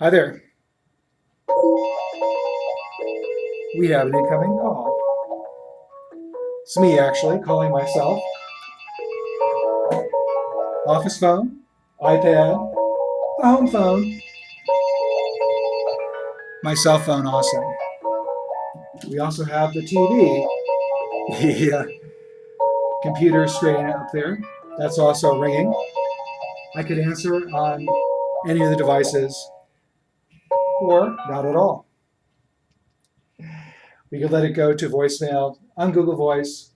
Hi there. We have an incoming call. It's me actually calling myself. Office phone, iPad, the home phone, my cell phone also. We also have the TV, the computer screen up there. That's also ringing. I could answer on any of the devices or not at all. We could let it go to voicemail on Google Voice,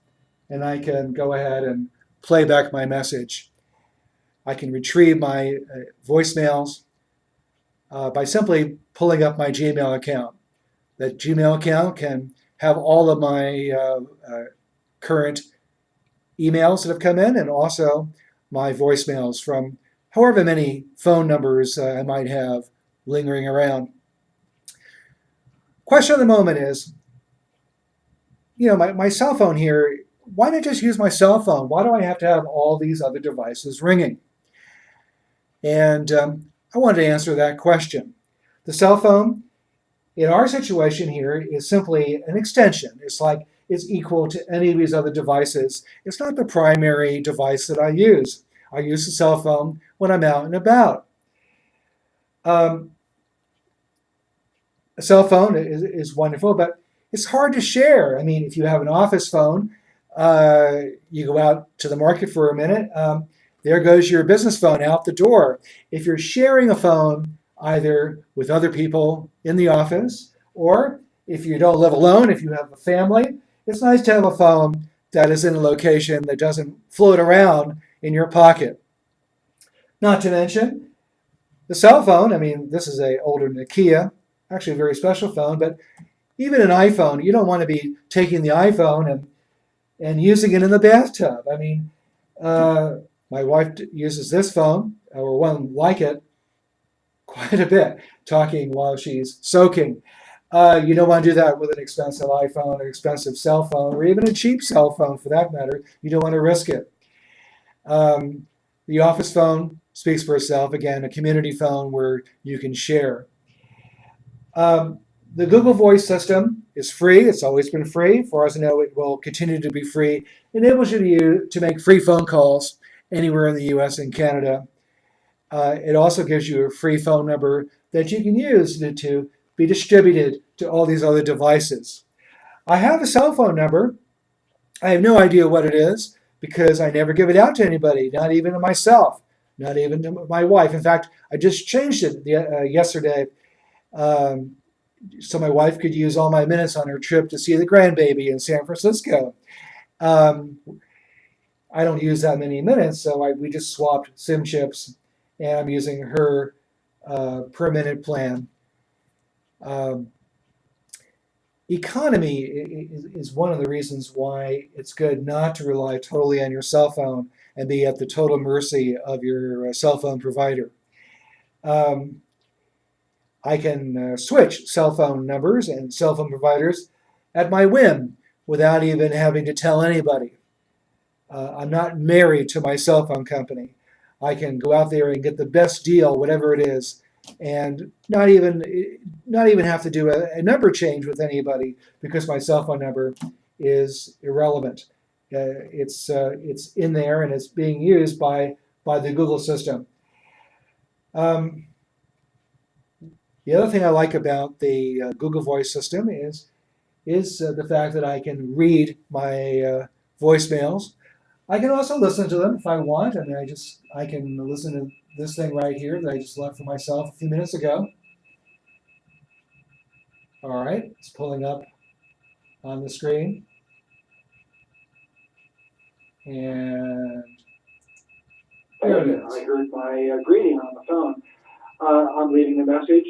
and I can go ahead and play back my message. I can retrieve my voicemails by simply pulling up my Gmail account. That Gmail account can have all of my current emails that have come in and also my voicemails from however many phone numbers I might have lingering around. Question of the moment is, my cell phone here, why not just use my cell phone? Why do I have to have all these other devices ringing? And I wanted to answer that question. The cell phone, in our situation here, is simply an extension. It's equal to any of these other devices. It's not the primary device that I use. I use the cell phone when I'm out and about. A cell phone is wonderful, but it's hard to share. I mean, if you have an office phone, you go out to the market for a minute, there goes your business phone out the door. If you're sharing a phone, either with other people in the office, or if you don't live alone, if you have a family, it's nice to have a phone that is in a location that doesn't float around in your pocket. Not to mention the cell phone. I mean, this is a older Nokia, actually a very special phone, but even an iPhone, you don't want to be taking the iPhone and using it in the bathtub. I mean, my wife uses this phone, or one like it, quite a bit, talking while she's soaking. You don't want to do that with an expensive iPhone or expensive cell phone, or even a cheap cell phone for that matter. You don't want to risk it. The office phone speaks for itself. Again, a community phone where you can share. The Google Voice system is free. It's always been free. As far as I know, it will continue to be free. It enables you to make free phone calls anywhere in the US and Canada. It also gives you a free phone number that you can use to be distributed to all these other devices. I have a cell phone number. I have no idea what it is because I never give it out to anybody, not even to myself, not even to my wife. In fact, I just changed it yesterday so my wife could use all my minutes on her trip to see the grandbaby in San Francisco. Um, I don't use that many minutes, so we just swapped SIM chips, and I'm using her per minute plan. Um, Economy is one of the reasons why it's good not to rely totally on your cell phone and be at the total mercy of your cell phone provider. Um, I can switch cell phone numbers and cell phone providers at my whim without even having to tell anybody. I'm not married to my cell phone company. I can go out there and get the best deal, whatever it is, and not even have to do a number change with anybody because my cell phone number is irrelevant. It's in there and it's being used by the Google system. Um, the other thing I like about the Google Voice system is the fact that I can read my voicemails. I can also listen to them if I want. I mean, I can listen to this thing right here that I just left for myself a few minutes ago. All right, it's pulling up on the screen, and there it is. I heard my greeting on the phone. I'm leaving a message.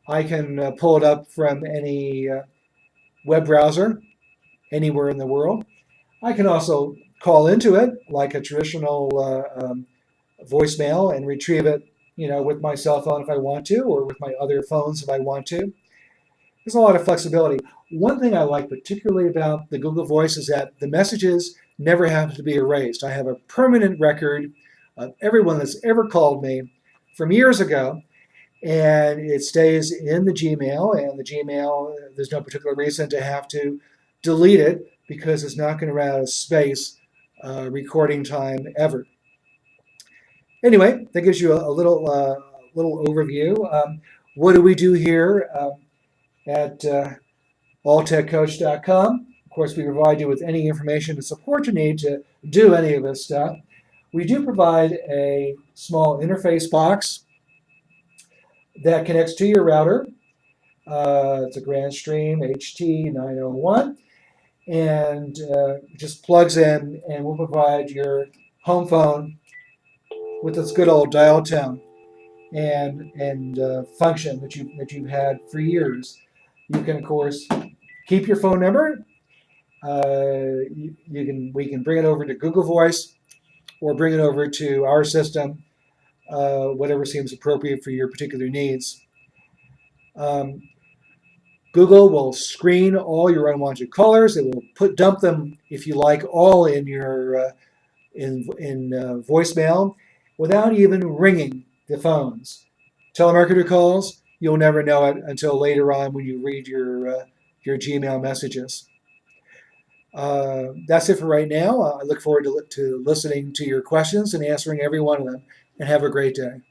I can pull it up from any web browser anywhere in the world. I can also call into it like a traditional voicemail and retrieve it, with my cell phone if I want to, or with my other phones if I want to. There's a lot of flexibility. One thing I like particularly about the Google Voice is that the messages never have to be erased. I have a permanent record of everyone that's ever called me from years ago, and it stays in the Gmail, and the Gmail, there's no particular reason to have to delete it because it's not going to run out of space recording time ever. Anyway, that gives you a little overview. What do we do here at alltechcoach.com? Of course, we provide you with any information and support you need to do any of this stuff. We do provide a small interface box that connects to your router. It's a Grandstream HT901, and just plugs in, and we'll provide your home phone with its good old dial tone and function that you've had for years. You can, of course, keep your phone number. We can bring it over to Google Voice or bring it over to our system, whatever seems appropriate for your particular needs. Google will screen all your unwanted callers. It will dump them, if you like, all in your voicemail without even ringing the phones. Telemarketer calls, you'll never know it until later on when you read your Gmail messages. That's it for right now. I look forward to listening to your questions and answering every one of them. And have a great day.